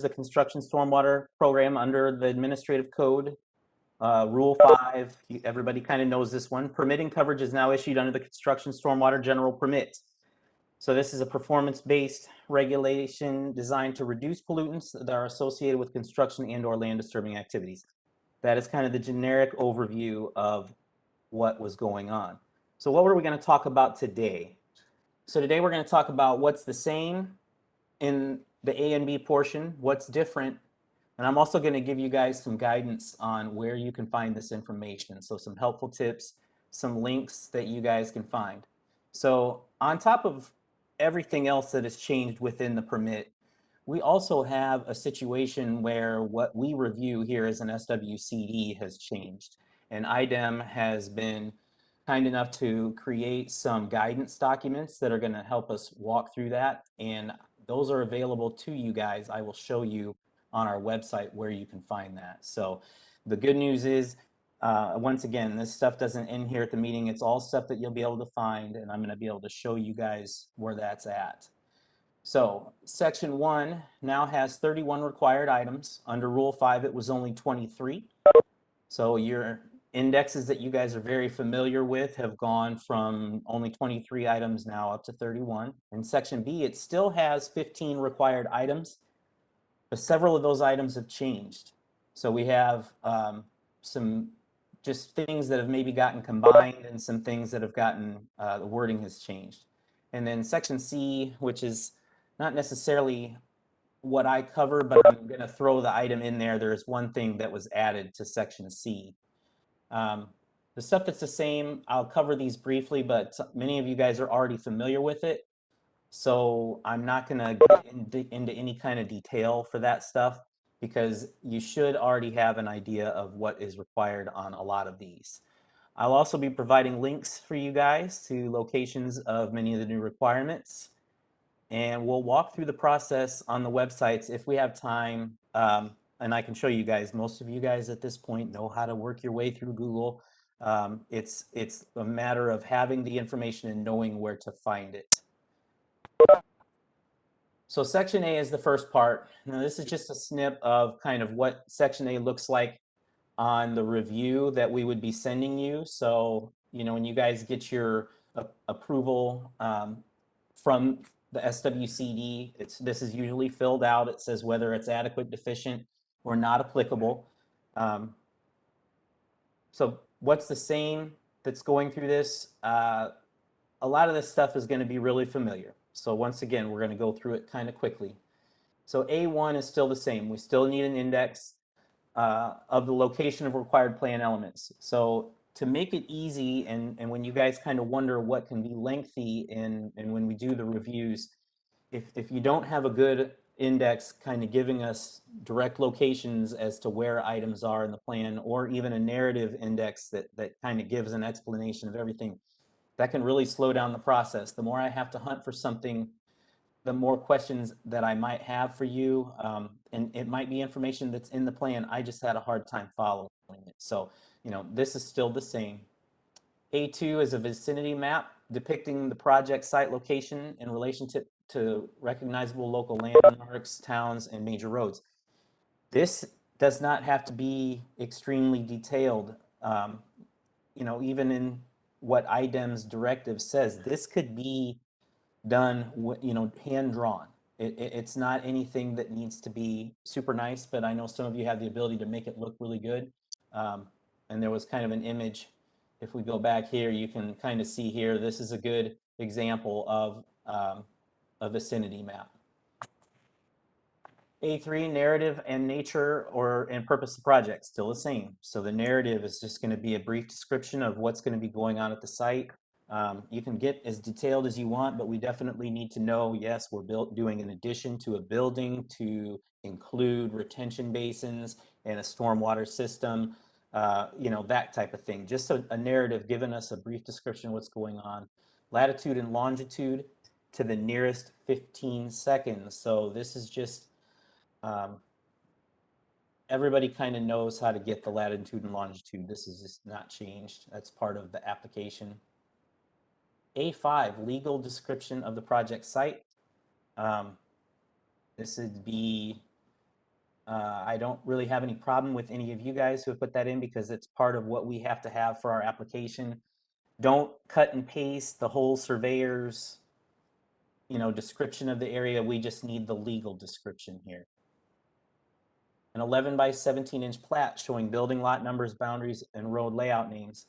the construction stormwater program under the administrative code. Rule 5, everybody kind of knows this one. Permitting coverage is now issued under the construction stormwater general permit. So this is a performance-based regulation designed to reduce pollutants that are associated with construction and/or land disturbing activities. That is kind of the generic overview of what was going on. So what were we going to talk about today? So today we're going to talk about what's the same in the A and B portion, what's different, and I'm also going to give you guys some guidance on where you can find this information. So some helpful tips, some links that you guys can find. So on top of everything else that has changed within the permit, we also have a situation where what we review here as an SWCD has changed. And IDEM has been kind enough to create some guidance documents that are going to help us walk through that. And those are available to you guys. I will show you on our website where you can find that. So the good news is, once again, this stuff doesn't end here at the meeting. It's all stuff that you'll be able to find, and I'm going to be able to show you guys where that's at. So section 1 now has 31 required items. Under Rule 5, it was only 23. So your indexes that you guys are very familiar with have gone from only 23 items now up to 31. In section B, it still has 15 required items, but several of those items have changed. So we have some just things that have maybe gotten combined and some things that have gotten, the wording has changed. And then section C, which is not necessarily what I cover, but I'm going to throw the item in there. There's one thing that was added to section C. The stuff that's the same, I'll cover these briefly, but many of you guys are already familiar with it. So I'm not going to get into any kind of detail for that stuff, because you should already have an idea of what is required on a lot of these. I'll also be providing links for you guys to locations of many of the new requirements. And we'll walk through the process on the websites if we have time. And I can show you guys, most of you guys at this point know how to work your way through Google. It's a matter of having the information and knowing where to find it. So section A is the first part. Now this is just a snip of kind of what section A looks like on the review that we would be sending you. So, you know, when you guys get your approval from the SWCD, this is usually filled out. It says whether it's adequate, deficient, or not applicable. So what's the same that's going through this? A lot of this stuff is going to be really familiar. So once again, we're going to go through it kind of quickly. So A1 is still the same. We still need an index of the location of required plan elements. So to make it easy, and when you guys kind of wonder what can be lengthy and when we do the reviews, if you don't have a good index kind of giving us direct locations as to where items are in the plan, or even a narrative index that kind of gives an explanation of everything, that can really slow down the process. The more I have to hunt for something, the more questions that I might have for you. And it might be information that's in the plan. I just had a hard time following it. So, you know, this is still the same. A2 is a vicinity map depicting the project site location in relation to recognizable local landmarks, towns, and major roads. This does not have to be extremely detailed. You know, even in what IDEM's directive says, this could be done, you know, hand drawn. It's not anything that needs to be super nice, but I know some of you have the ability to make it look really good. And there was kind of an image. If we go back here, you can kind of see here, this is a good example of a vicinity map. A3, narrative and nature and purpose of the project, still the same. So the narrative is just going to be a brief description of what's going to be going on at the site. You can get as detailed as you want, but we definitely need to know, yes, we're doing an addition to a building to include retention basins and a stormwater system, you know, that type of thing. Just a narrative giving us a brief description of what's going on. Latitude and longitude to the nearest 15 seconds. So this is just, everybody kind of knows how to get the latitude and longitude. This is just not changed. That's part of the application. A5, legal description of the project site. This would be I don't really have any problem with any of you guys who have put that in because it's part of what we have to have for our application. Don't cut and paste the whole surveyor's, description of the area. We just need the legal description here. An 11 by 17-inch plat showing building lot numbers, boundaries, and road layout names.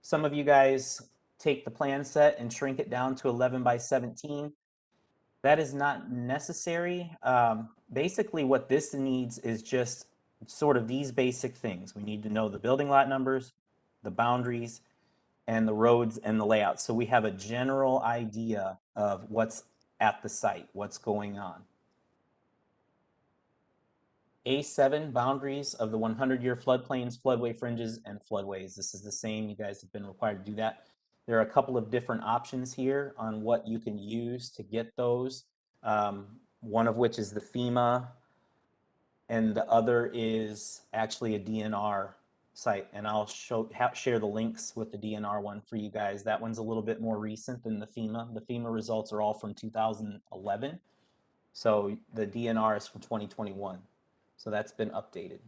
Some of you guys take the plan set and shrink it down to 11 by 17. That is not necessary. Basically, what this needs is just sort of these basic things. We need to know the building lot numbers, the boundaries, and the roads and the layout. So we have a general idea of what's at the site, what's going on. A7, boundaries of the 100-year floodplains, floodway fringes, and floodways. This is the same. You guys have been required to do that. There are a couple of different options here on what you can use to get those. One of which is the FEMA, and the other is actually a DNR site. And I'll share the links with the DNR one for you guys. That one's a little bit more recent than the FEMA. The FEMA results are all from 2011. So the DNR is from 2021. So that's been updated.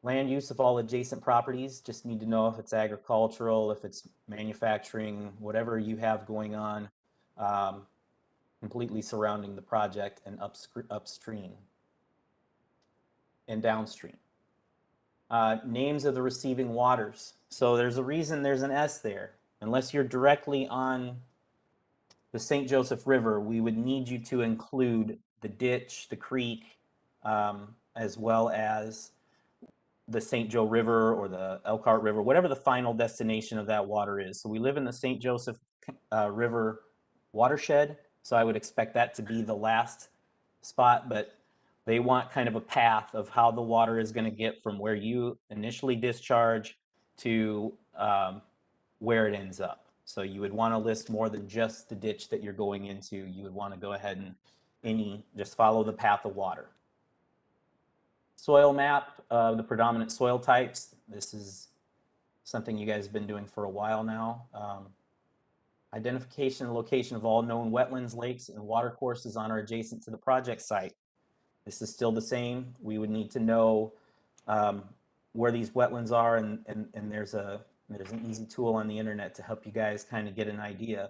Land use of all adjacent properties, just need to know if it's agricultural, if it's manufacturing, whatever you have going on, completely surrounding the project and upstream and downstream. Names of the receiving waters. So there's a reason there's an S there. Unless you're directly on the St. Joseph River, we would need you to include the ditch, the creek, as well as the St. Joe River or the Elkhart River, whatever the final destination of that water is. So we live in the St. Joseph River watershed, so I would expect that to be the last spot, but they want kind of a path of how the water is going to get from where you initially discharge to where it ends up. So you would want to list more than just the ditch that you're going into. You would want to go ahead and just follow the path of water. Soil map of the predominant soil types. This is something you guys have been doing for a while now. Identification and location of all known wetlands, lakes, and water courses on or adjacent to the project site. This is still the same. We would need to know where these wetlands are, and there's an easy tool on the internet to help you guys kind of get an idea.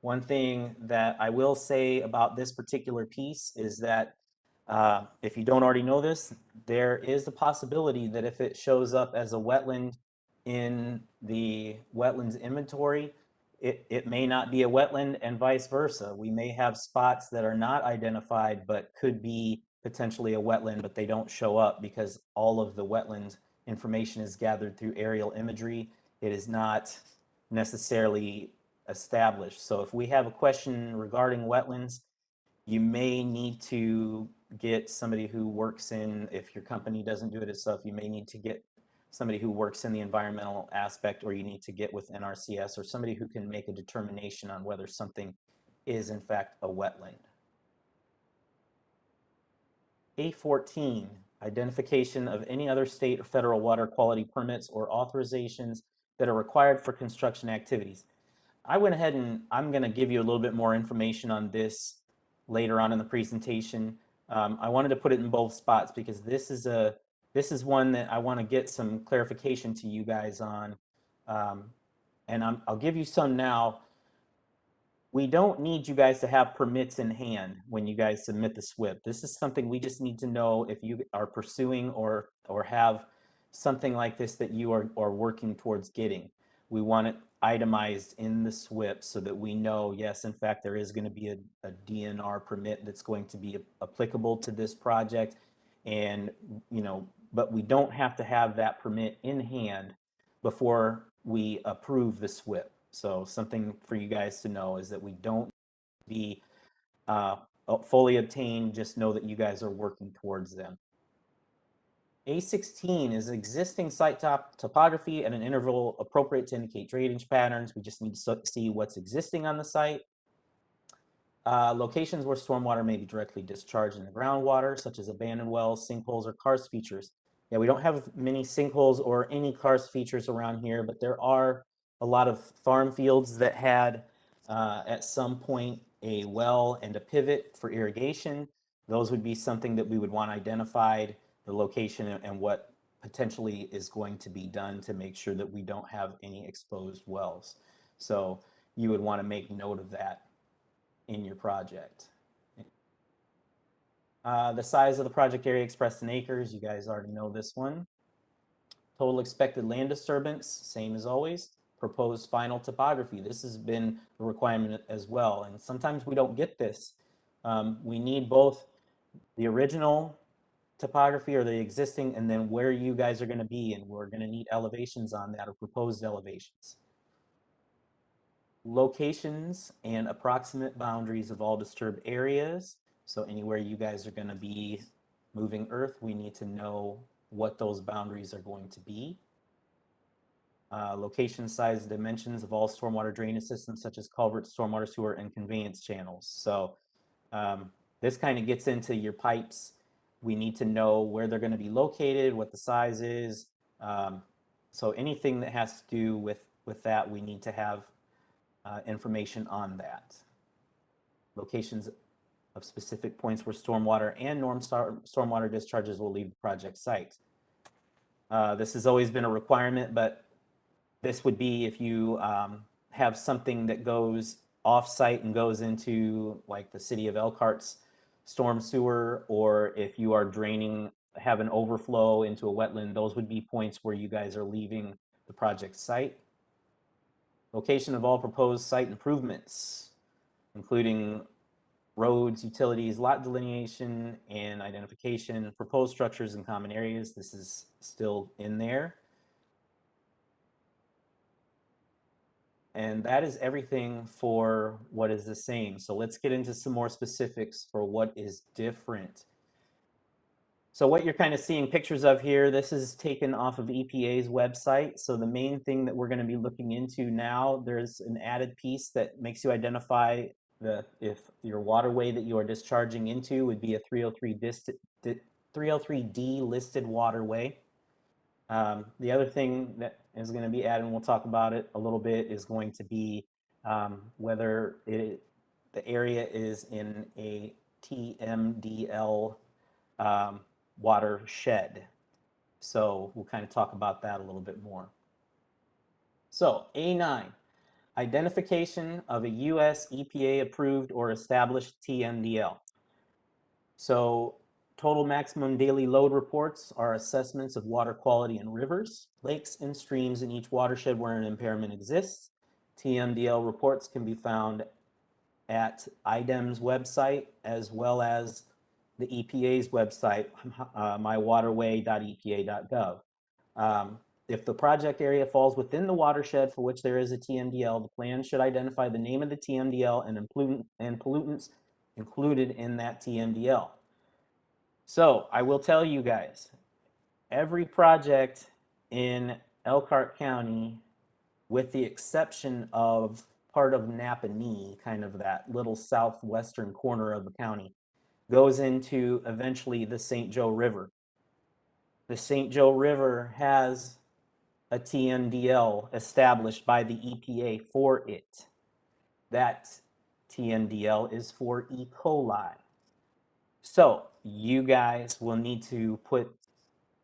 One thing that I will say about this particular piece is that if you don't already know this, there is a possibility that if it shows up as a wetland in the wetlands inventory, it may not be a wetland, and vice versa. We may have spots that are not identified but could be potentially a wetland, but they don't show up because all of the wetland information is gathered through aerial imagery. It is not necessarily established. So if we have a question regarding wetlands, you may need to get somebody who works in, if your company doesn't do it itself, you may need to get somebody who works in the environmental aspect, or you need to get with NRCS or somebody who can make a determination on whether something is in fact a wetland. A14, identification of any other state or federal water quality permits or authorizations that are required for construction activities. I went ahead and I'm going to give you a little bit more information on this later on in the presentation. I wanted to put it in both spots because this is one that I want to get some clarification to you guys on, and I'll give you some now. We don't need you guys to have permits in hand when you guys submit the SWP. This is something we just need to know if you are pursuing or have something like this that you are working towards getting. We want it itemized in the SWP so that we know, yes, in fact, there is going to be a DNR permit that's going to be applicable to this project. And, but we don't have to have that permit in hand before we approve the SWP. So something for you guys to know is that we don't be fully obtained, just know that you guys are working towards them. A16 is existing site topography at an interval appropriate to indicate drainage patterns. We just need to see what's existing on the site. Locations where stormwater may be directly discharged in the groundwater, such as abandoned wells, sinkholes, or karst features. Yeah, we don't have many sinkholes or any karst features around here, but there are a lot of farm fields that had at some point a well and a pivot for irrigation. those would be something that we would want identified, the location and what potentially is going to be done to make sure that we don't have any exposed wells. So you would want to make note of that in your project. The size of the project area expressed in acres, you guys already know this one. Total expected land disturbance, same as always. Proposed final topography, this has been a requirement as well, and sometimes we don't get this. We need both the original topography or the existing, and then where you guys are going to be, and we're going to need elevations on that or proposed elevations. Locations and approximate boundaries of all disturbed areas. So anywhere you guys are going to be moving earth, we need to know what those boundaries are going to be. Location, size, dimensions of all stormwater drainage systems such as culverts, stormwater sewer, and conveyance channels. So this kind of gets into your pipes. We need to know where they're going to be located, what the size is. So anything that has to do with that, we need to have information on that. Locations of specific points where stormwater and stormwater discharges will leave the project site. This has always been a requirement, but this would be if you have something that goes off-site and goes into like the city of Elkhart's storm sewer, or if you are draining, have an overflow into a wetland, those would be points where you guys are leaving the project site. Location of all proposed site improvements, including roads, utilities, lot delineation and identification, proposed structures and common areas. This is still in there. And that is everything for what is the same. So let's get into some more specifics for what is different. So what you're kind of seeing pictures of here, this is taken off of EPA's website. So the main thing that we're going to be looking into now, there's an added piece that makes you identify if your waterway that you are discharging into would be a 303D listed waterway. The other thing that is going to be added, and we'll talk about it a little bit, is going to be whether the area is in a TMDL watershed. So we'll kind of talk about that a little bit more. So A9, identification of a US EPA approved or established TMDL. So total maximum daily load reports are assessments of water quality in rivers, lakes, and streams in each watershed where an impairment exists. TMDL reports can be found at IDEM's website as well as the EPA's website, mywaterway.epa.gov. If the project area falls within the watershed for which there is a TMDL, the plan should identify the name of the TMDL and pollutants included in that TMDL. So I will tell you guys, every project in Elkhart County, with the exception of part of Napanee, kind of that little southwestern corner of the county, goes into eventually the St. Joe River. The St. Joe River has a TMDL established by the EPA for it. That TMDL is for E. coli. So you guys will need to put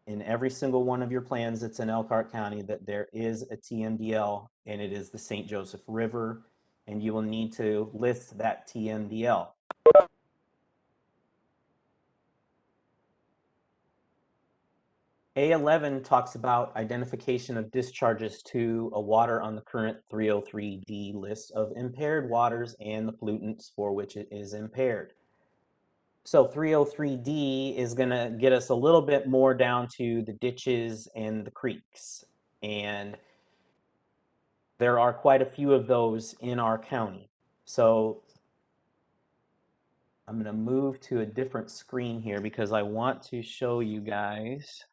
in every single one of your plans that's in Elkhart County that there is a TMDL, and it is the St. Joseph River, and you will need to list that TMDL. A11 talks about identification of discharges to a water on the current 303D list of impaired waters and the pollutants for which it is impaired. So 303D is going to get us a little bit more down to the ditches and the creeks. And there are quite a few of those in our county. So I'm going to move to a different screen here because I want to show you guys.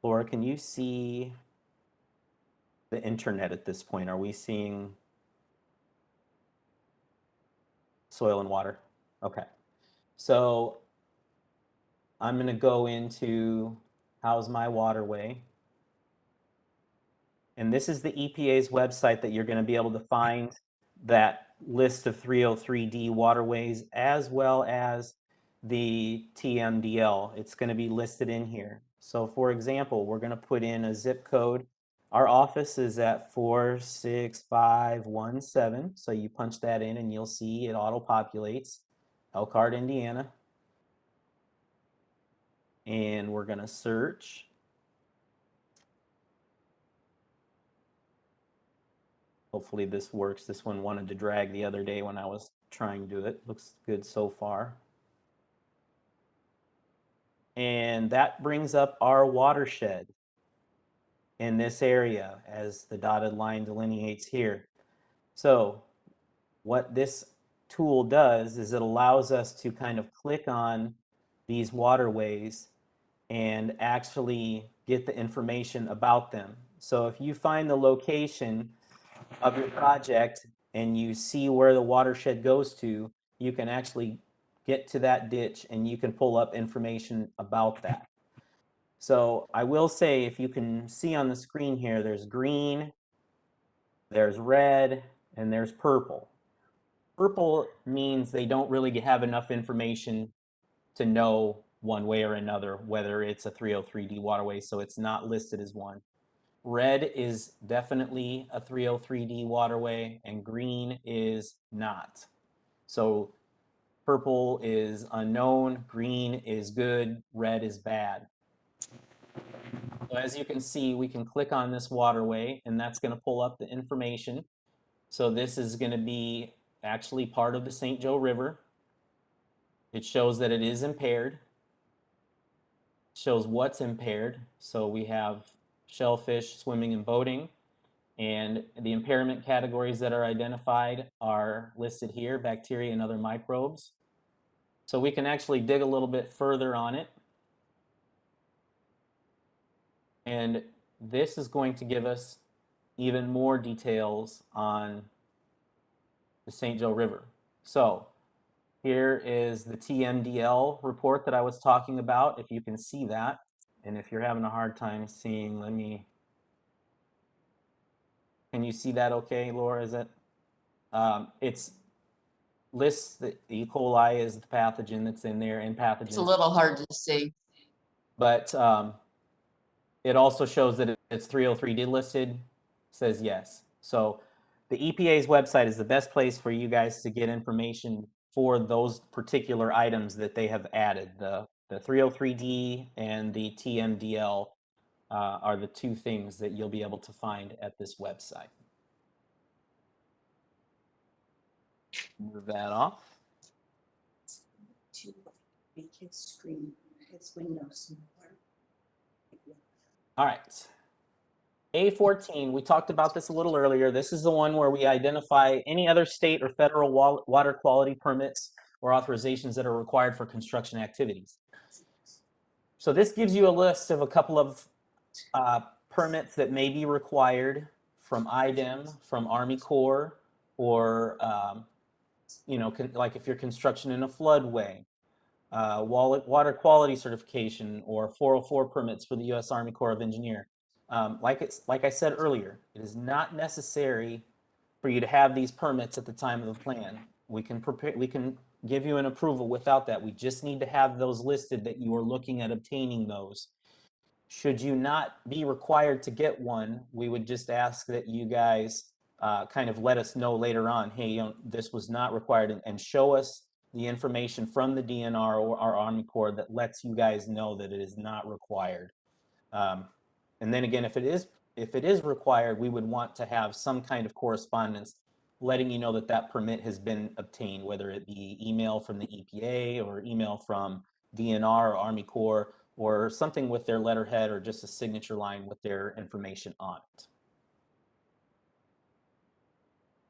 Laura, can you see the internet at this point? Are we seeing soil and water? Okay. So I'm going to go into how's my waterway. And this is the EPA's website that you're going to be able to find that list of 303D waterways as well as the TMDL. It's going to be listed in here. So for example, we're going to put in a zip code. Our office is at 46517. So you punch that in and you'll see it auto-populates Elkhart, Indiana. And we're going to search. Hopefully this works. This one wanted to drag the other day when I was trying to do it. Looks good so far. And that brings up our watershed in this area as the dotted line delineates here. So what this tool does is it allows us to kind of click on these waterways and actually get the information about them. So if you find the location of your project and you see where the watershed goes to, you can actually get to that ditch and you can pull up information about that. So I will say, if you can see on the screen here, there's green, there's red, and there's purple. Purple means they don't really have enough information to know one way or another whether it's a 303D waterway, so it's not listed as one. Red is definitely a 303D waterway, and green is not. So purple is unknown, green is good, red is bad. So as you can see, we can click on this waterway, and that's going to pull up the information. So this is going to be actually part of the St. Joe River. It shows that it is impaired. Shows what's impaired. So we have shellfish, swimming, and boating. And the impairment categories that are identified are listed here: bacteria and other microbes. So we can actually dig a little bit further on it. And this is going to give us even more details on the St. Joe River. So here is the TMDL report that I was talking about, if you can see that. And if you're having a hard time seeing, can you see that okay, Laura? Is it? It's lists the E. coli is the pathogen that's in there, and pathogens. It's a little hard to see. But it also shows that it's 303D listed, says yes. So the EPA's website is the best place for you guys to get information for those particular items that they have added. The 303D and the TMDL are the two things that you'll be able to find at this website. Move that off. To make his screen, his window smaller. All right. A14, we talked about this a little earlier. This is the one where we identify any other state or federal water quality permits or authorizations that are required for construction activities. So this gives you a list of a couple of permits that may be required from IDEM, from Army Corps, or like if you're construction in a floodway, water quality certification, or 404 permits for the U.S. Army Corps of Engineers. Like I said earlier, it is not necessary for you to have these permits at the time of the plan. We can give you an approval without that. We just need to have those listed that you are looking at obtaining those. Should you not be required to get one, we would just ask that you guys kind of let us know later on, hey, this was not required, and show us the information from the DNR or our Army Corps that lets you guys know that it is not required. And then again, if it is required, we would want to have some kind of correspondence letting you know that that permit has been obtained, whether it be email from the EPA or email from DNR or Army Corps, or something with their letterhead or just a signature line with their information on it.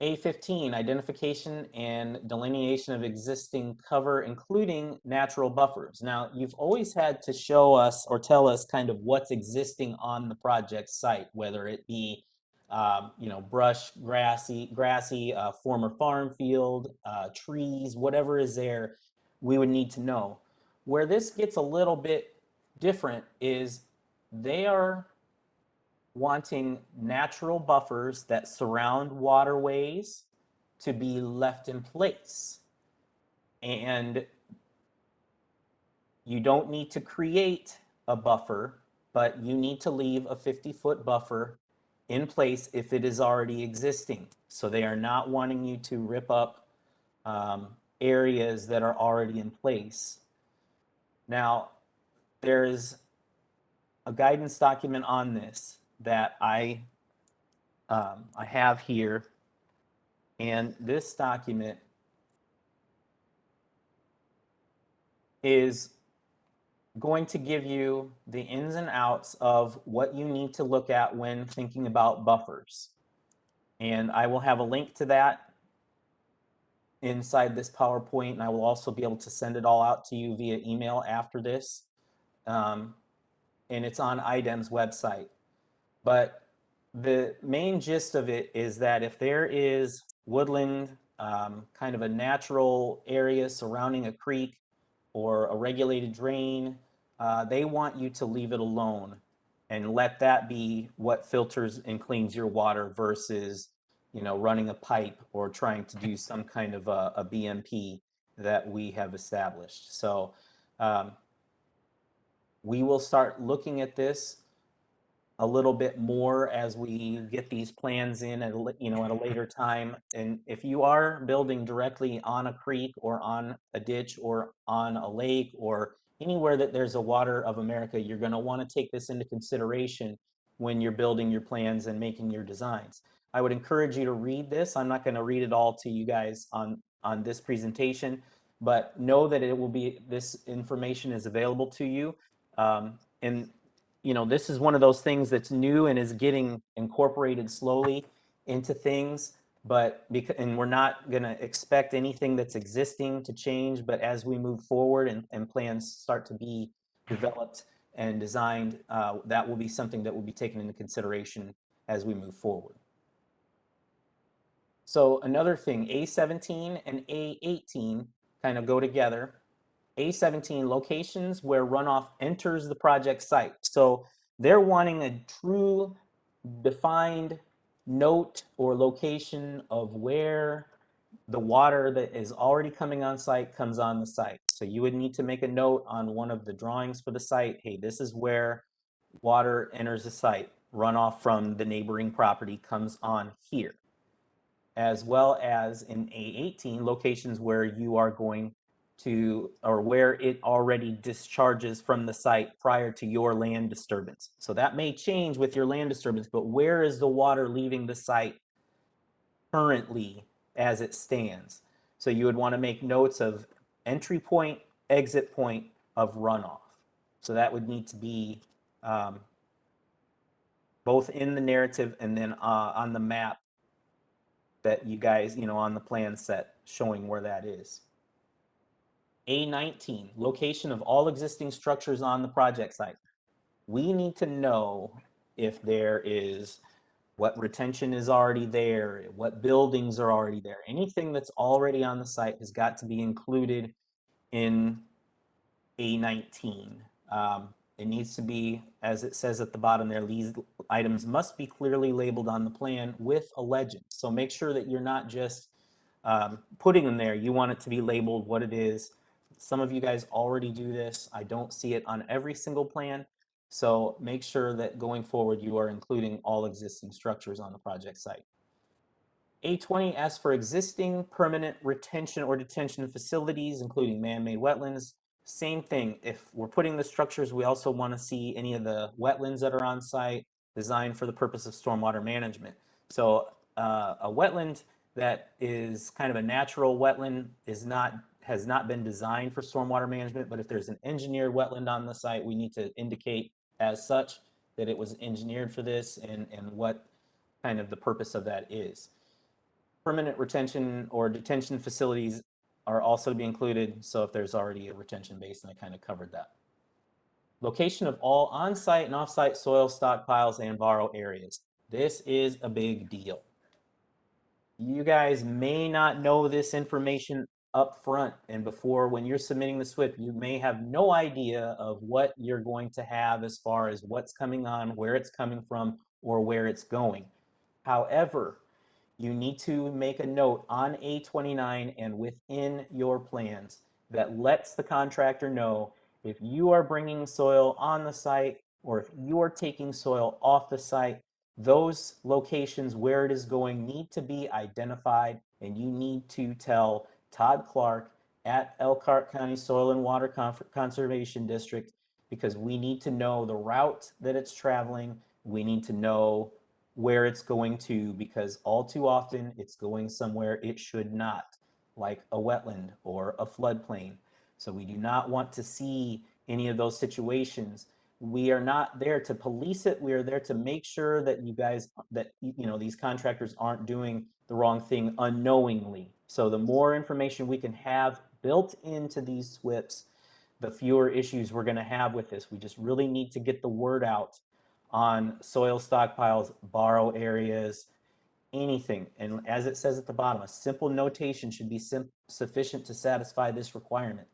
A15, identification and delineation of existing cover, including natural buffers. Now, you've always had to show us or tell us kind of what's existing on the project site, whether it be brush, grassy, former farm field, trees, whatever is there, we would need to know. Where this gets a little bit different is they are wanting natural buffers that surround waterways to be left in place. And you don't need to create a buffer, but you need to leave a 50-foot buffer in place if it is already existing. So they are not wanting you to rip up areas that are already in place. Now, there's a guidance document on this that I have here, and this document is going to give you the ins and outs of what you need to look at when thinking about buffers. And I will have a link to that inside this PowerPoint, and I will also be able to send it all out to you via email after this. And it's on IDEM's website. But the main gist of it is that if there is woodland, kind of a natural area surrounding a creek or a regulated drain, they want you to leave it alone and let that be what filters and cleans your water versus, you know, running a pipe or trying to do some kind of a BMP that we have established. So we will start looking at this a little bit more as we get these plans in at at a later time. And if you are building directly on a creek or on a ditch or on a lake or anywhere that there's a Water of America, you're going to want to take this into consideration when you're building your plans and making your designs. I would encourage you to read this. I'm not going to read it all to you guys on this presentation, but know that this information is available to you. And this is one of those things that's new and is getting incorporated slowly into things, and we're not going to expect anything that's existing to change, but as we move forward and plans start to be developed and designed, that will be something that will be taken into consideration as we move forward. So another thing, A17 and A18 kind of go together. A17, locations where runoff enters the project site. So they're wanting a true defined note or location of where the water that is already coming on site comes on the site. So you would need to make a note on one of the drawings for the site. Hey, this is where water enters the site. Runoff from the neighboring property comes on here. As well as in A18, locations where you are going to, or where it already discharges from the site prior to your land disturbance. So that may change with your land disturbance, but where is the water leaving the site currently as it stands? So you would want to make notes of entry point, exit point of runoff. So that would need to be both in the narrative and then on the map that you guys, on the plan set showing where that is. A19, location of all existing structures on the project site. We need to know if there is, what retention is already there, what buildings are already there. Anything that's already on the site has got to be included in A19. It needs to be, as it says at the bottom there, these items must be clearly labeled on the plan with a legend. So make sure that you're not just putting them there. You want it to be labeled what it is. Some of you guys already do this. I don't see it on every single plan. So make sure that going forward, you are including all existing structures on the project site. A20 asks for existing permanent retention or detention facilities, including man-made wetlands. Same thing, if we're putting the structures, we also want to see any of the wetlands that are on site designed for the purpose of stormwater management. So a wetland that is kind of a natural wetland has not been designed for stormwater management, but if there's an engineered wetland on the site, we need to indicate as such that it was engineered for this and what kind of the purpose of that is. Permanent retention or detention facilities are also to be included, so if there's already a retention basin, I kind of covered that. Location of all on-site and off-site soil stockpiles and borrow areas. This is a big deal. You guys may not know this information up front and before when you're submitting the SWP, you may have no idea of what you're going to have as far as what's coming on, where it's coming from, or where it's going. However, you need to make a note on A29 and within your plans that lets the contractor know if you are bringing soil on the site or if you are taking soil off the site, those locations where it is going need to be identified, and you need to tell Todd Clark at Elkhart County Soil and Water Conservation District, because we need to know the route that it's traveling. We need to know where it's going to, because all too often it's going somewhere it should not, like a wetland or a floodplain. So we do not want to see any of those situations. We are not there to police it. We are there to make sure that you guys, that these contractors aren't doing the wrong thing unknowingly. So the more information we can have built into these SWPPs, the fewer issues we're going to have with this. We just really need to get the word out on soil stockpiles, borrow areas, anything. And as it says at the bottom, a simple notation should be sufficient to satisfy this requirement.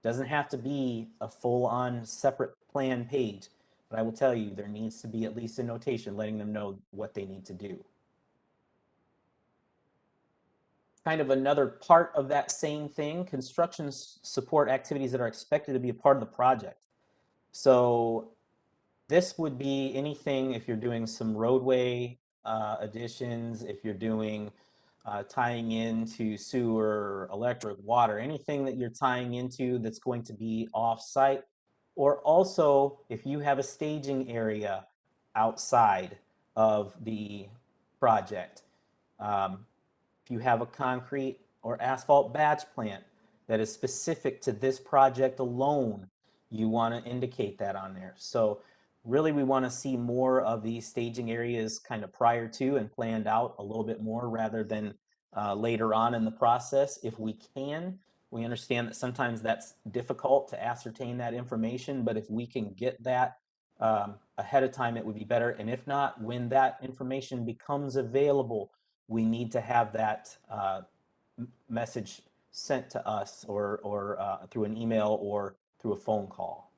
Doesn't have to be a full-on separate plan page, but I will tell you, there needs to be at least a notation letting them know what they need to do. Kind of another part of that same thing, construction support activities that are expected to be a part of the project. So this would be anything if you're doing some roadway additions, if you're doing tying into sewer, electric, water, anything that you're tying into that's going to be off-site, or also if you have a staging area outside of the project. If you have a concrete or asphalt batch plant that is specific to this project alone, you want to indicate that on there. So really we want to see more of these staging areas kind of prior to and planned out a little bit more rather than later on in the process if we can. We understand that sometimes that's difficult to ascertain that information, but if we can get that ahead of time, it would be better. And if not, when that information becomes available, we need to have that message sent to us or through an email or through a phone call.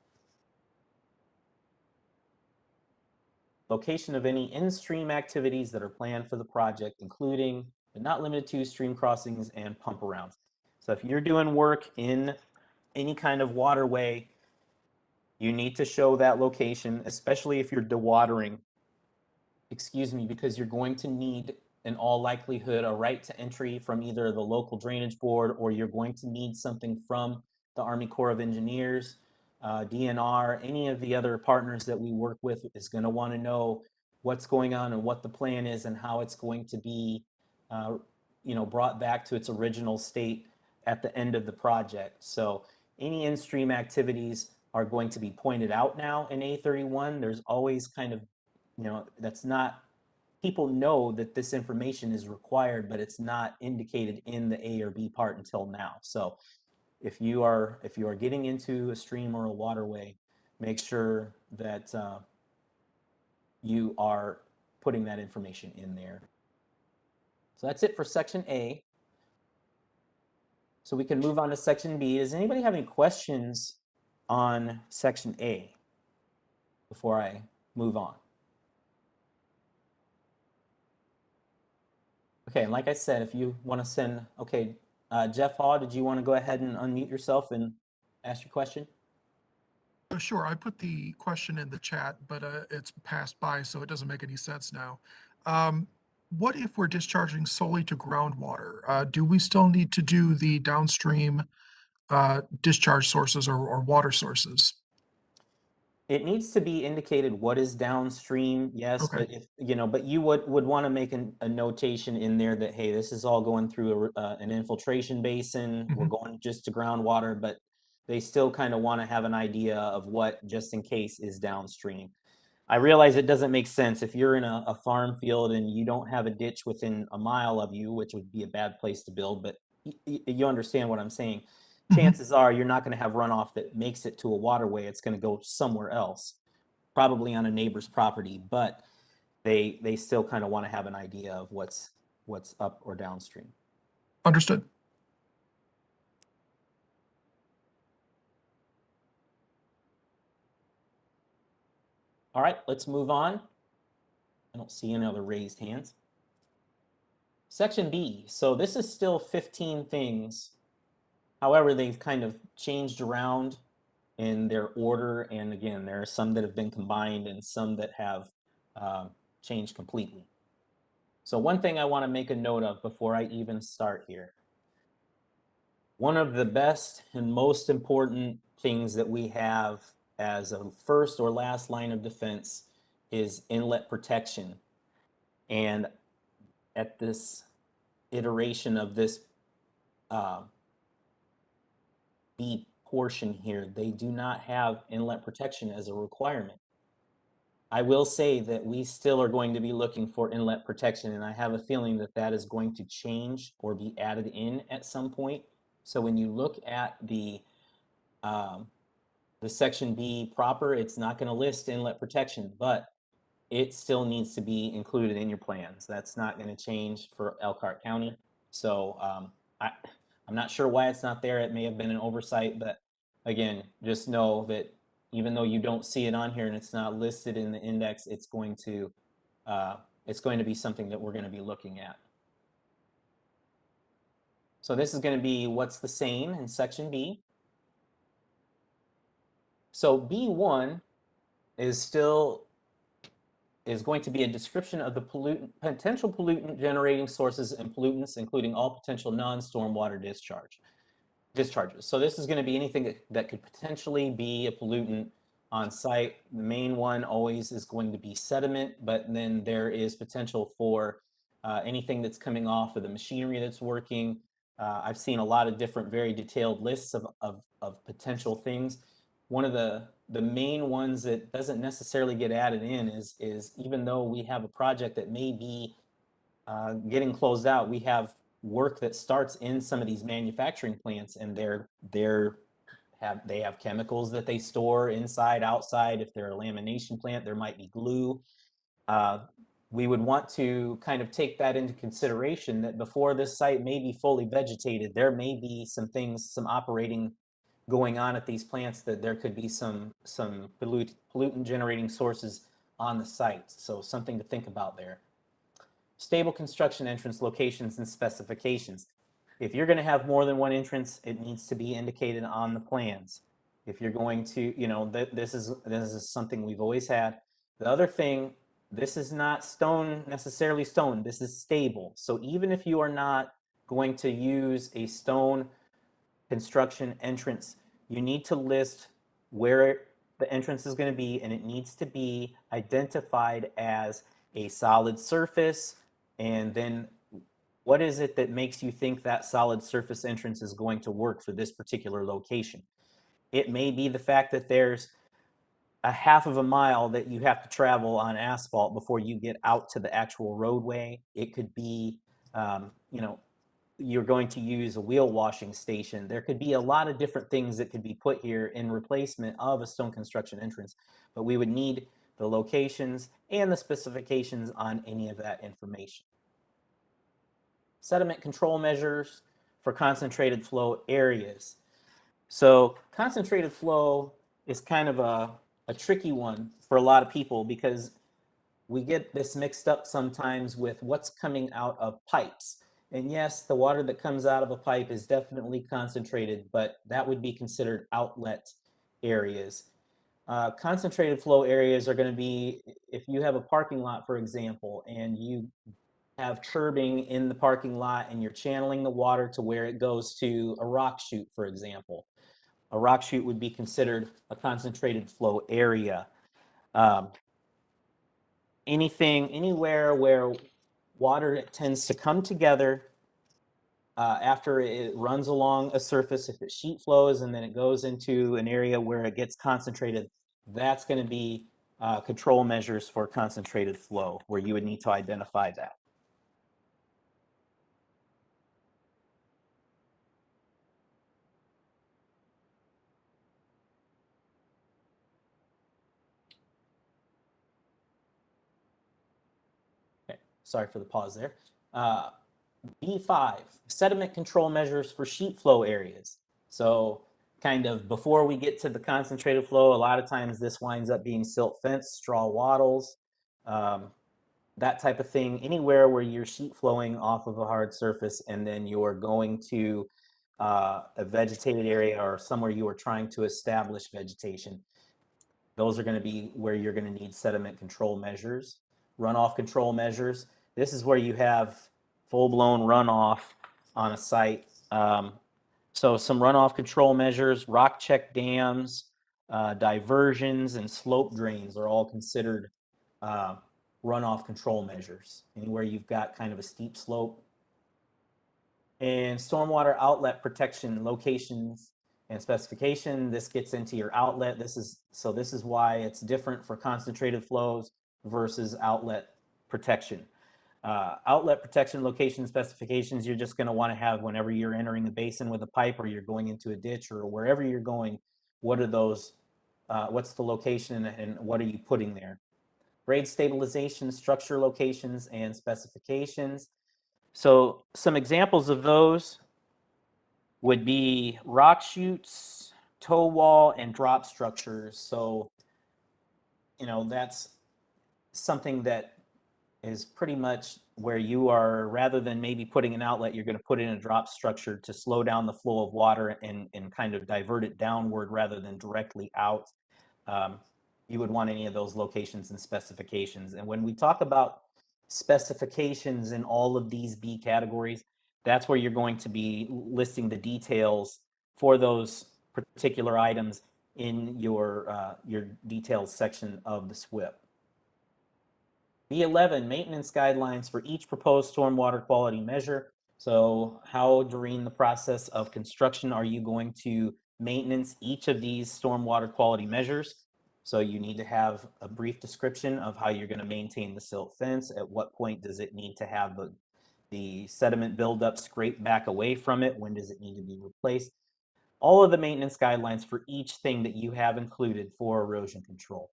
Location of any in-stream activities that are planned for the project, including but not limited to stream crossings and pump arounds. So if you're doing work in any kind of waterway, you need to show that location, especially if you're dewatering, because you're going to need, in all likelihood, a right to entry from either the local drainage board, or you're going to need something from the Army Corps of Engineers, DNR, any of the other partners that we work with is going to want to know what's going on and what the plan is and how it's going to be brought back to its original state at the end of the project. So any in-stream activities are going to be pointed out now in A31. There's always kind of, that's not, people know that this information is required, but it's not indicated in the A or B part until now. So if you are getting into a stream or a waterway, make sure that you are putting that information in there. So that's it for section A. So we can move on to section B. Does anybody have any questions on section A before I move on? Okay, and like I said, if you want to send, okay, Jeff Haw, did you want to go ahead and unmute yourself and ask your question? Sure, I put the question in the chat, but it's passed by, so it doesn't make any sense now. What if we're discharging solely to groundwater? Do we still need to do the downstream discharge sources or water sources? It needs to be indicated what is downstream, yes, Okay. but if, but you would want to make a notation in there that, hey, this is all going through an infiltration basin. We're going just to groundwater, but they still kind of want to have an idea of what, just in case, is downstream. I realize it doesn't make sense if you're in a farm field and you don't have a ditch within a mile of you, which would be a bad place to build, but you understand what I'm saying. Chances are you're not going to have runoff that makes it to a waterway. It's going to go somewhere else, probably on a neighbor's property, but they still kind of want to have an idea of what's up or downstream. Understood. All right, let's move on. I don't see any other raised hands. Section B, so this is still 15 things. However, they've kind of changed around in their order, and again, there are some that have been combined and some that have changed completely. So one thing I want to make a note of before I even start here. One of the best and most important things that we have as a first or last line of defense is inlet protection. And at this iteration of this B portion here, they do not have inlet protection as a requirement. I will say that we still are going to be looking for inlet protection, and I have a feeling that that is going to change or be added in at some point. So when you look at the section B proper, it's not going to list inlet protection, but it still needs to be included in your plans. That's not going to change for Elkhart County. So I'm not sure why it's not there. It may have been an oversight, but again, just know that even though you don't see it on here and it's not listed in the index, it's going to be something that we're going to be looking at. So this is going to be what's the same in section B. So B1 is going to be a description of the potential pollutant generating sources and pollutants, including all potential non-stormwater discharges. So this is going to be anything that could potentially be a pollutant on site. The main one always is going to be sediment, but then there is potential for anything that's coming off of the machinery that's working. I've seen a lot of different very detailed lists of potential things. One of the main ones that doesn't necessarily get added in is even though we have a project that may be getting closed out, we have work that starts in some of these manufacturing plants, and they have chemicals that they store inside, outside. If they're a lamination plant, there might be glue. We would want to kind of take that into consideration, that before this site may be fully vegetated, there may be some things, some operating going on at these plants, that there could be some pollutant generating sources on the site. So something to think about there. Stable construction entrance locations and specifications. If you're going to have more than one entrance, it needs to be indicated on the plans. If you're going to, this is something we've always had. The other thing, this is not necessarily stone. This is stable. So even if you are not going to use a stone construction entrance, you need to list where the entrance is going to be, and it needs to be identified as a solid surface. And then what is it that makes you think that solid surface entrance is going to work for this particular location? It may be the fact that there's a half of a mile that you have to travel on asphalt before you get out to the actual roadway. It could be, you're going to use a wheel washing station. There could be a lot of different things that could be put here in replacement of a stone construction entrance, but we would need the locations and the specifications on any of that information. Sediment control measures for concentrated flow areas. So concentrated flow is kind of a tricky one for a lot of people, because we get this mixed up sometimes with what's coming out of pipes. And yes, the water that comes out of a pipe is definitely concentrated, but that would be considered outlet areas. Concentrated flow areas are going to be if you have a parking lot, for example, and you have curbing in the parking lot and you're channeling the water to where it goes to a rock chute, for example. A rock chute would be considered a concentrated flow area. Anywhere where water tends to come together after it runs along a surface, if it sheet flows and then it goes into an area where it gets concentrated, that's going to be control measures for concentrated flow, where you would need to identify that. Okay, sorry for the pause there. B5, sediment control measures for sheet flow areas. So kind of before we get to the concentrated flow, a lot of times this winds up being silt fence, straw wattles. that type of thing, anywhere where you're sheet flowing off of a hard surface and then you're going to a vegetated area or somewhere you are trying to establish vegetation, those are going to be where you're going to need sediment control measures, runoff control measures. This is where you have full-blown runoff on a site. So some runoff control measures, rock check dams, diversions, and slope drains are all considered runoff control measures. Anywhere you've got kind of a steep slope. And stormwater outlet protection locations and specification, this gets into your outlet. This is why it's different for concentrated flows versus outlet protection. Outlet protection location specifications, you're just going to want to have whenever you're entering a basin with a pipe or you're going into a ditch or wherever you're going, what are those, what's the location and what are you putting there? Grade stabilization, structure locations, and specifications. So some examples of those would be rock chutes, toe wall, and drop structures. So, that's something that is pretty much where you are, rather than maybe putting an outlet, you're going to put in a drop structure to slow down the flow of water and kind of divert it downward rather than directly out. You would want any of those locations and specifications. And when we talk about specifications in all of these B categories, that's where you're going to be listing the details for those particular items in your details section of the SWPPP. B11, maintenance guidelines for each proposed stormwater quality measure. So how during the process of construction are you going to maintenance each of these stormwater quality measures? So you need to have a brief description of how you're going to maintain the silt fence. At what point does it need to have the sediment buildup scraped back away from it? When does it need to be replaced? All of the maintenance guidelines for each thing that you have included for erosion control.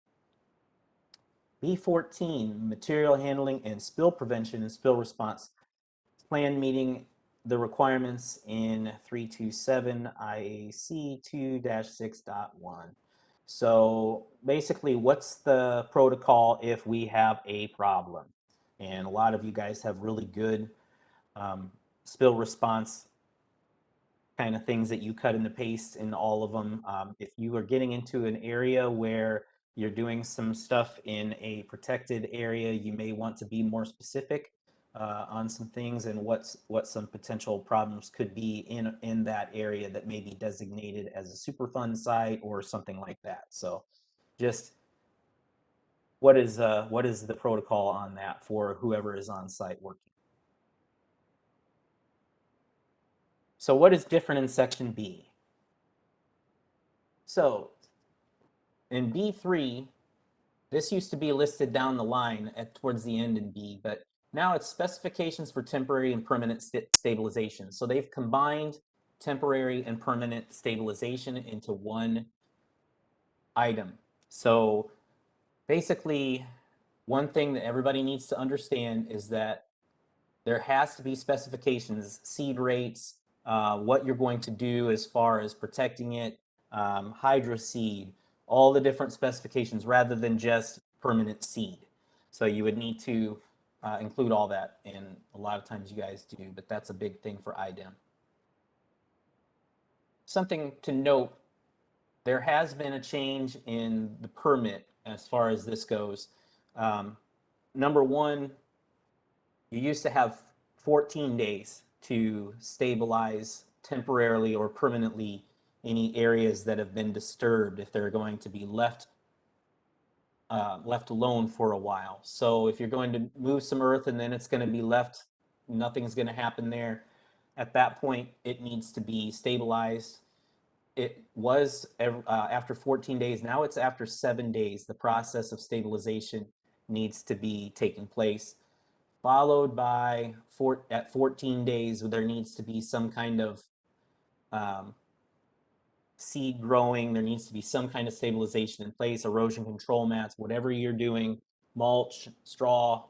B14, material handling and spill prevention and spill response plan meeting the requirements in 327 IAC 2-6.1. So basically, what's the protocol if we have a problem? And a lot of you guys have really good spill response kind of things that you cut and paste in all of them. If you are getting into an area where you're doing some stuff in a protected area, you may want to be more specific on some things and what some potential problems could be in that area that may be designated as a Superfund site or something like that. So just what is the protocol on that for whoever is on site working? So what is different in section B? So in B3, this used to be listed down the line towards the end in B, but now it's specifications for temporary and permanent stabilization. So they've combined temporary and permanent stabilization into one item. So basically, one thing that everybody needs to understand is that there has to be specifications, seed rates, what you're going to do as far as protecting it, hydro seed, all the different specifications rather than just permanent seed. So you would need to include all that, and a lot of times you guys do, but that's a big thing for IDEM. Something to note, there has been a change in the permit as far as this goes. Number one, you used to have 14 days to stabilize temporarily or permanently any areas that have been disturbed if they're going to be left alone for a while. So if you're going to move some earth and then it's going to be left, nothing's going to happen there. At that point, it needs to be stabilized. It was after 14 days. Now it's after 7 days. The process of stabilization needs to be taking place, followed by at 14 days, there needs to be some kind of seed growing. There needs to be some kind of stabilization in place, erosion control mats, whatever you're doing, mulch, straw,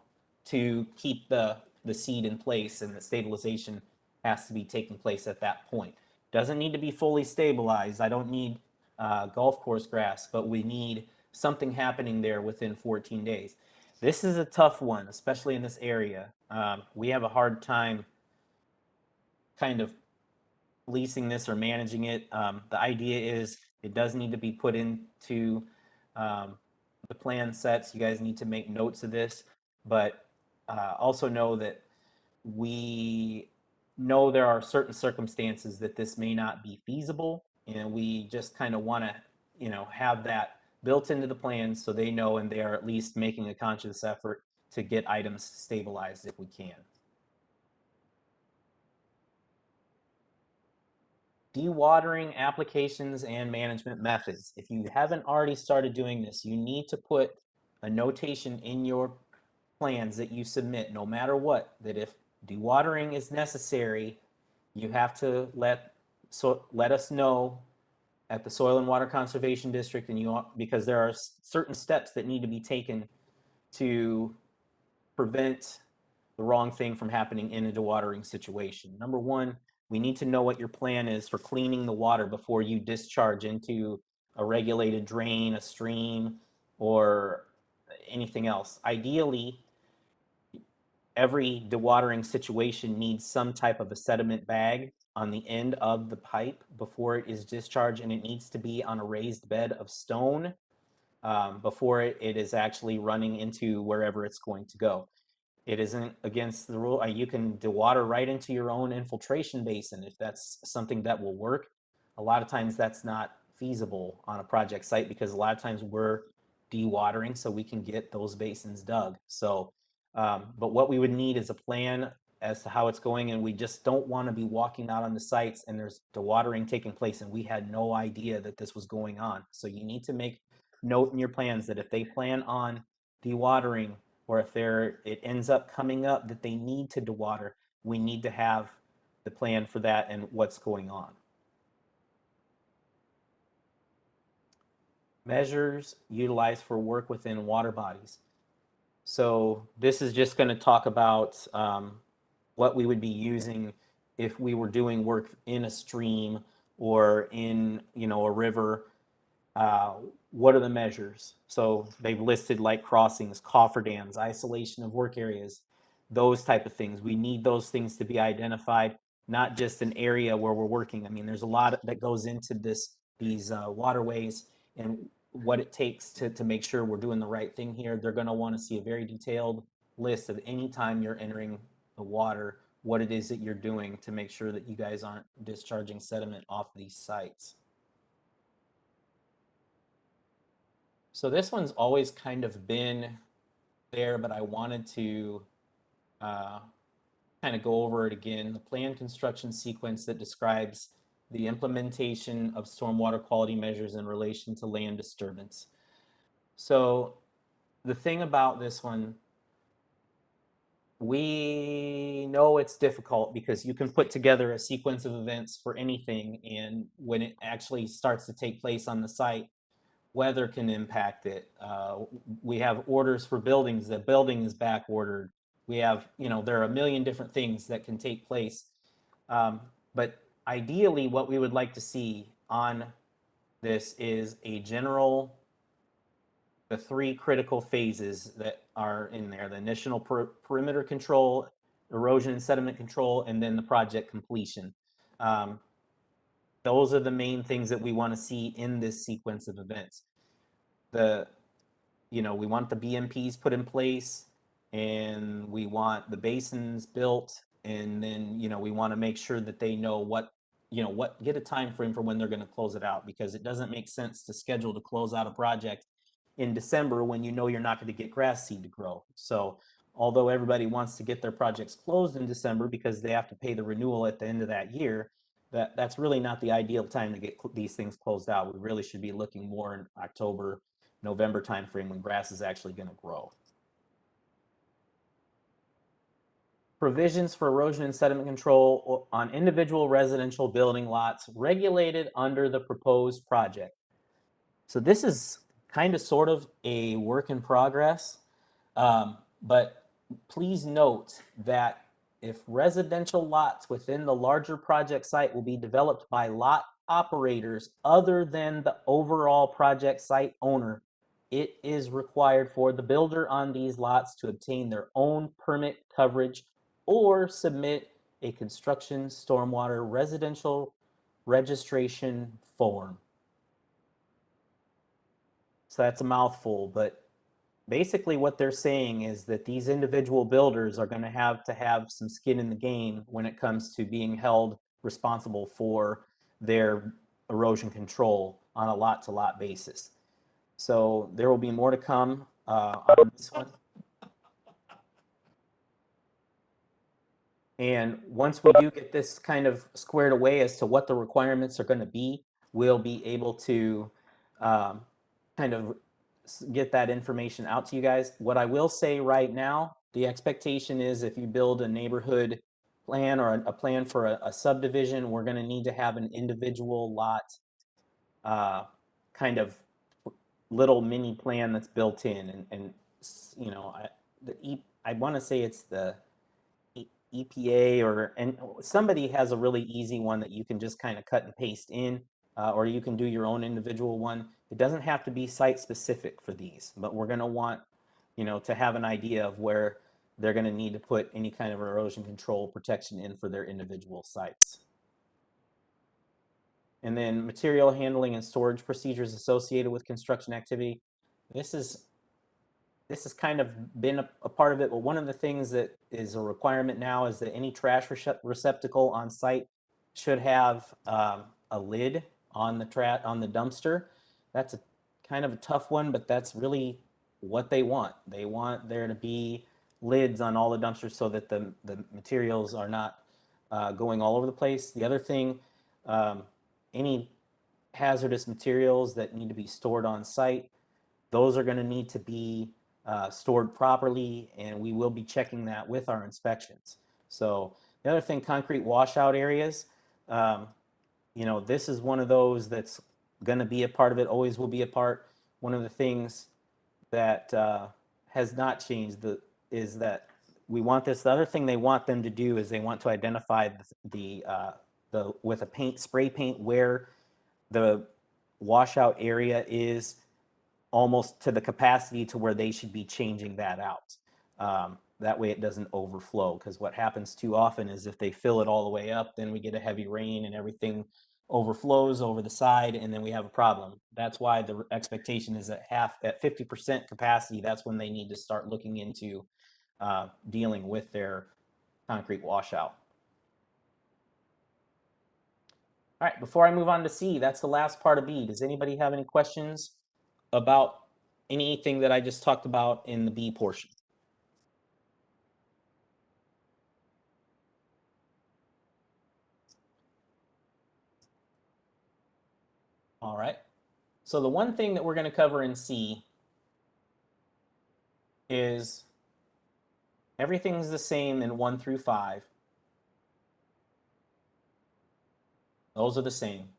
to keep the seed in place, and the stabilization has to be taking place at that point. Doesn't need to be fully stabilized. I don't need golf course grass, but we need something happening there within 14 days. This is a tough one, especially in this area. We have a hard time kind of leasing this or managing it. The idea is it does need to be put into the plan sets. You guys need to make notes of this, but also know that we know there are certain circumstances that this may not be feasible, and we just kind of want to, have that built into the plan so they know and they are at least making a conscious effort to get items stabilized if we can. Dewatering applications and management methods. If you haven't already started doing this, you need to put a notation in your plans that you submit, no matter what, that if dewatering is necessary, you have to let us know at the Soil and Water Conservation District, and because there are certain steps that need to be taken to prevent the wrong thing from happening in a dewatering situation. Number one, we need to know what your plan is for cleaning the water before you discharge into a regulated drain, a stream, or anything else. Ideally, every dewatering situation needs some type of a sediment bag on the end of the pipe before it is discharged, and it needs to be on a raised bed of stone before it is actually running into wherever it's going to go. It isn't against the rule. You can dewater right into your own infiltration basin if that's something that will work. A lot of times that's not feasible on a project site because a lot of times we're dewatering so we can get those basins dug. So, but what we would need is a plan as to how it's going, and we just don't want to be walking out on the sites and there's dewatering taking place and we had no idea that this was going on. So you need to make note in your plans that if they plan on dewatering, or if it ends up coming up that they need to dewater, we need to have the plan for that and what's going on. Measures utilized for work within water bodies. So this is just going to talk about what we would be using if we were doing work in a stream or in a river. What are the measures? So they've listed like crossings, cofferdams, isolation of work areas, those type of things. We need those things to be identified, not just an area where we're working. I mean, there's a lot that goes into these waterways and what it takes to make sure we're doing the right thing here. They're going to want to see a very detailed list of any time you're entering the water, what it is that you're doing to make sure that you guys aren't discharging sediment off these sites. So this one's always kind of been there, but I wanted to kind of go over it again. The plan construction sequence that describes the implementation of stormwater quality measures in relation to land disturbance. So the thing about this one, we know it's difficult because you can put together a sequence of events for anything, and when it actually starts to take place on the site, weather can impact it. We have orders for buildings. The building is back ordered. We have, there are a million different things that can take place. But ideally, what we would like to see on this is a general, the three critical phases that are in there: the initial perimeter control, erosion and sediment control, and then the project completion. Those are the main things that we want to see in this sequence of events. We want the BMPs put in place, and we want the basins built, and then we want to make sure that they know get a time frame for when they're going to close it out, because it doesn't make sense to schedule to close out a project in December when you're not going to get grass seed to grow. So although everybody wants to get their projects closed in December because they have to pay the renewal at the end of that year, that's really not the ideal time to get these things closed out. We really should be looking more in October, November timeframe when grass is actually going to grow. Provisions for erosion and sediment control on individual residential building lots regulated under the proposed project. So this is kind of sort of a work in progress, but please note that if residential lots within the larger project site will be developed by lot operators other than the overall project site owner, it is required for the builder on these lots to obtain their own permit coverage or submit a construction stormwater residential registration form. So that's a mouthful, but basically what they're saying is that these individual builders are going to have some skin in the game when it comes to being held responsible for their erosion control on a lot-to-lot basis. So there will be more to come on this one. And once we do get this kind of squared away as to what the requirements are going to be, we'll be able to kind of get that information out to you guys. What I will say right now, the expectation is if you build a neighborhood plan or a plan for a subdivision, we're going to need to have an individual lot kind of little mini plan that's built in. And you know, I want to say it's the EPA and somebody has a really easy one that you can just kind of cut and paste in, or you can do your own individual one. It doesn't have to be site specific for these, but we're going to want, you know, to have an idea of where they're going to need to put any kind of erosion control protection in for their individual sites. And then material handling and storage procedures associated with construction activity. This has kind of been a part of it, but one of the things that is a requirement now is that any trash receptacle on site should have a lid on the dumpster. That's a kind of a tough one, but that's really what they want. They want there to be lids on all the dumpsters so that the materials are not going all over the place. The other thing, any hazardous materials that need to be stored on site, those are going to need to be stored properly, and we will be checking that with our inspections. So the other thing, concrete washout areas, you know, this is one of those that's going to be a part of it, always will be a part. One of the things that has not changed is that we want this. The other thing they want them to do is they want to identify the with a spray paint where the washout area is almost to the capacity to where they should be changing that out. That way it doesn't overflow, because what happens too often is if they fill it all the way up, then we get a heavy rain and everything overflows over the side, and then we have a problem. That's why the expectation is at 50% capacity, that's when they need to start looking into dealing with their concrete washout. All right, before I move on to C, that's the last part of B. Does anybody have any questions about anything that I just talked about in the B portion? All right. So the one thing that we're going to cover in C is everything's the same in 1 through 5. Those are the same.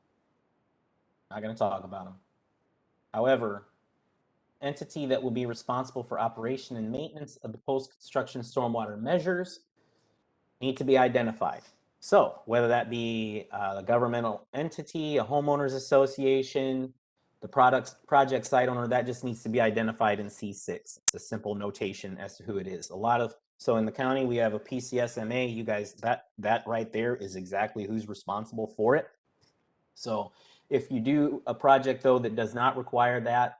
Not going to talk about them. However, entity that will be responsible for operation and maintenance of the post-construction stormwater measures need to be identified. So whether that be a governmental entity, a homeowners association, the project site owner, that just needs to be identified in C6. It's a simple notation as to who it is. So in the county, we have a PCSMA. You guys, that right there is exactly who's responsible for it. So if you do a project though that does not require that,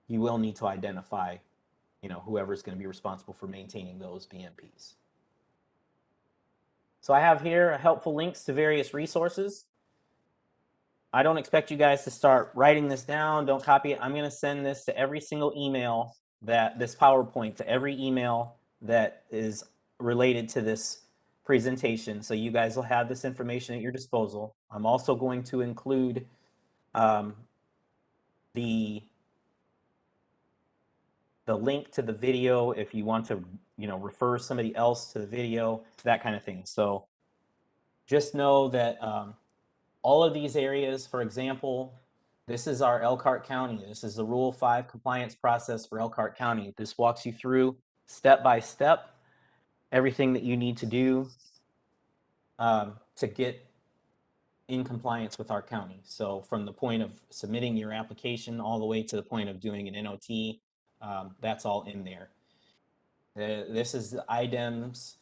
you will need to identify, you know, whoever's going to be responsible for maintaining those BMPs. So I have here helpful links to various resources. I don't expect you guys to start writing this down. Don't copy it. I'm going to send this to every single email this PowerPoint to every email that is related to this presentation. So you guys will have this information at your disposal. I'm also going to include the link to the video if you want to, you know, refer somebody else to the video, that kind of thing. So just know that all of these areas, for example, this is our Elkhart County. This is the Rule 5 compliance process for Elkhart County. This walks you through step by step everything that you need to do to get in compliance with our county. So from the point of submitting your application all the way to the point of doing an NOT, that's all in there. This is the IDEM's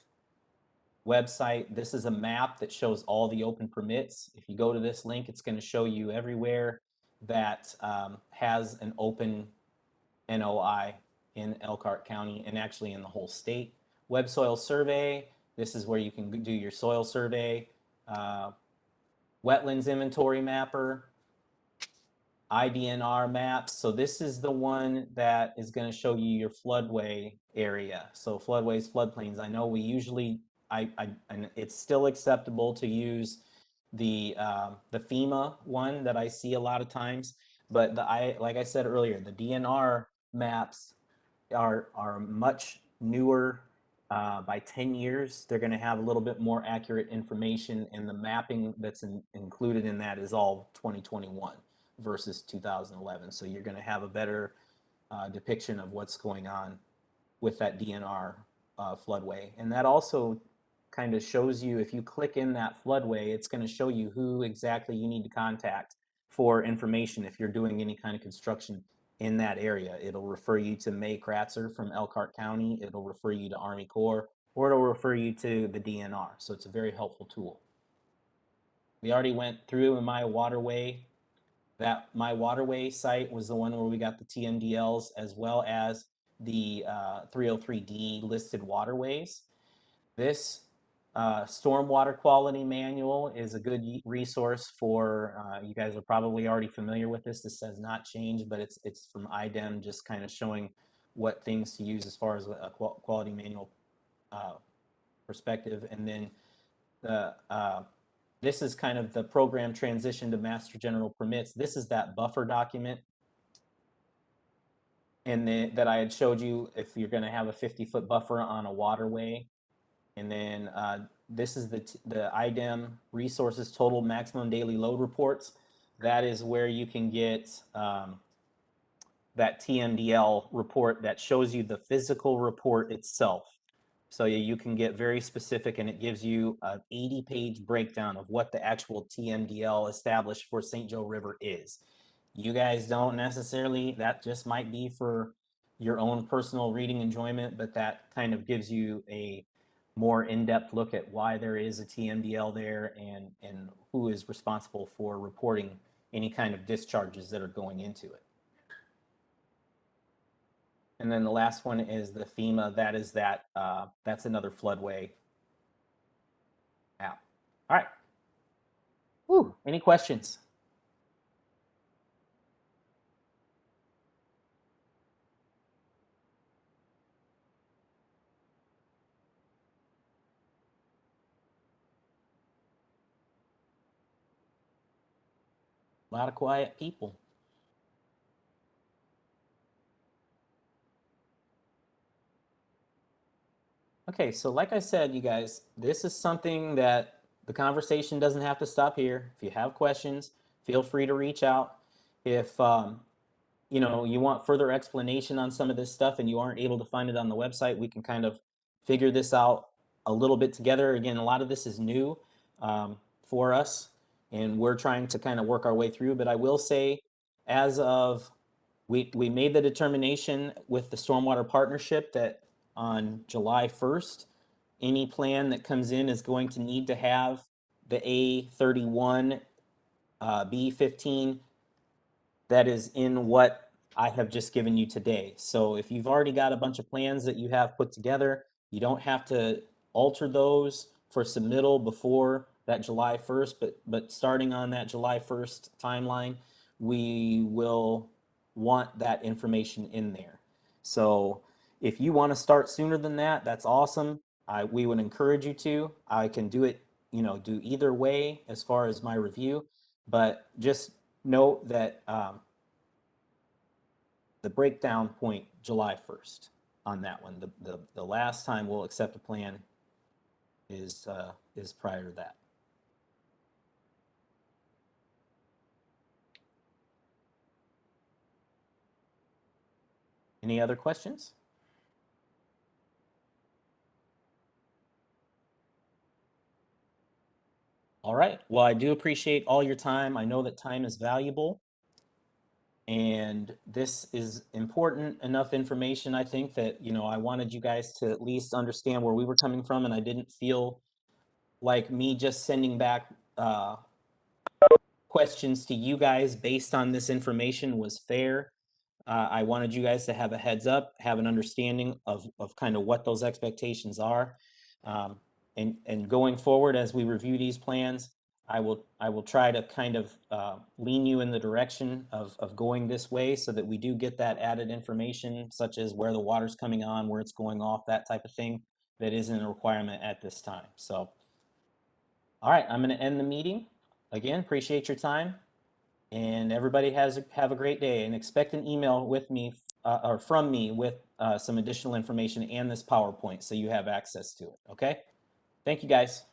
website. This is a map that shows all the open permits. If you go to this link, it's going to show you everywhere that has an open NOI in Elkhart County and actually in the whole state. Web soil survey, this is where you can do your soil survey. Wetlands inventory mapper, IDNR maps. So this is the one that is going to show you your floodway area. So floodways, floodplains. I know we usually, and it's still acceptable to use the FEMA one that I see a lot of times, but like I said earlier, the DNR maps are much newer. By 10 years, they're going to have a little bit more accurate information, and the mapping that's included in that is all 2021 versus 2011. So you're going to have a better depiction of what's going on with that DNR floodway. And that also kind of shows you, if you click in that floodway, it's going to show you who exactly you need to contact for information if you're doing any kind of construction in that area. It'll refer you to May Kratzer from Elkhart County. It'll refer you to Army Corps, or it'll refer you to the DNR. So it's a very helpful tool. We already went through in My Waterway. That My Waterway site was the one where we got the TMDLs as well as the 303D listed waterways. This stormwater quality manual is a good resource for, you guys are probably already familiar with this. This has not changed, but it's from IDEM, just kind of showing what things to use as far as a quality manual perspective. And then this is kind of the program transition to master general permits. This is that buffer document. And then that I had showed you if you're going to have a 50-foot buffer on a waterway. And then this is the IDEM resources total maximum daily load reports. That is where you can get that TMDL report that shows you the physical report itself. So you can get very specific, and it gives you an 80-page breakdown of what the actual TMDL established for St. Joe River is. You guys don't necessarily, that just might be for your own personal reading enjoyment, but that kind of gives you a more in-depth look at why there is a TMDL there and who is responsible for reporting any kind of discharges that are going into it. And then the last one is the FEMA. That is that's another floodway app. All right. Woo. Any questions? A lot of quiet people. Okay, so like I said, you guys, this is something that the conversation doesn't have to stop here. If you have questions, feel free to reach out. If you know, you want further explanation on some of this stuff and you aren't able to find it on the website, we can kind of figure this out a little bit together. Again, a lot of this is new for us, and we're trying to kind of work our way through. But I will say, as of we made the determination with the Stormwater Partnership that on July 1st, any plan that comes in is going to need to have the A31 B15 that is in what I have just given you today. So if you've already got a bunch of plans that you have put together, you don't have to alter those for submittal before that July 1st, but starting on that July 1st timeline, we will want that information in there. So if you want to start sooner than that, that's awesome. We would encourage you to. I can do it, you know, do either way as far as my review, but just note that the breakdown point July 1st on that one. The last time we'll accept a plan is prior to that. Any other questions? All right. Well, I do appreciate all your time. I know that time is valuable. And this is important enough information, I think, that, you know, I wanted you guys to at least understand where we were coming from, and I didn't feel like me just sending back questions to you guys based on this information was fair. I wanted you guys to have a heads up, have an understanding of kind of what those expectations are. And going forward, as we review these plans, I will try to kind of lean you in the direction of going this way so that we do get that added information, such as where the water's coming on, where it's going off, that type of thing, that isn't a requirement at this time. So, all right, I'm going to end the meeting. Again, appreciate your time. And everybody have a great day, and expect an email with me or from me with some additional information and this PowerPoint so you have access to it. Okay? Thank you, guys.